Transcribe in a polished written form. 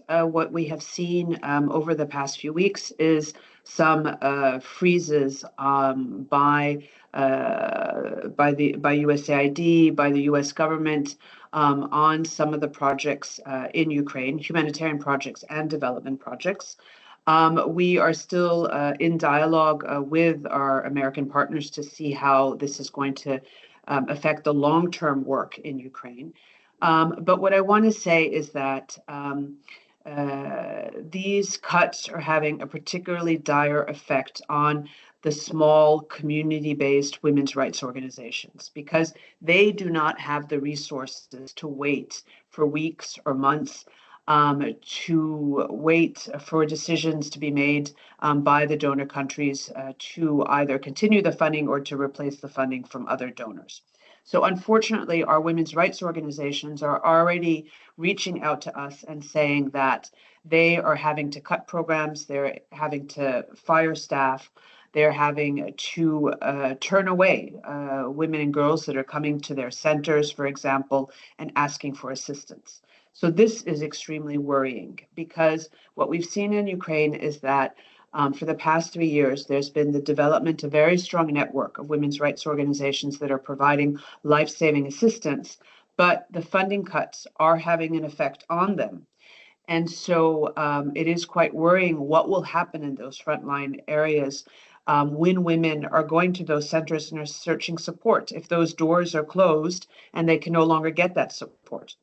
What we have seen over the past few weeks is some freezes by USAID, by the U.S. government on some of the projects in Ukraine, humanitarian projects and development projects. We are still in dialogue with our American partners to see how this is going to affect the long-term work in Ukraine. But what I want to say is that these cuts are having a particularly dire effect on the small community-based women's rights organizations, because they do not have the resources to wait for weeks or months, to wait for decisions to be made by the donor countries to either continue the funding or to replace the funding from other donors. So unfortunately, our women's rights organizations are already reaching out to us and saying that they are having to cut programs, they're having to fire staff, they're having to turn away women and girls that are coming to their centers, for example, and asking for assistance. So this is extremely worrying, because what we've seen in Ukraine is that for the past 3 years, there's been the development of a very strong network of women's rights organizations that are providing life-saving assistance, but the funding cuts are having an effect on them. And so it is quite worrying what will happen in those frontline areas when women are going to those centers and are searching support, if those doors are closed and they can no longer get that support.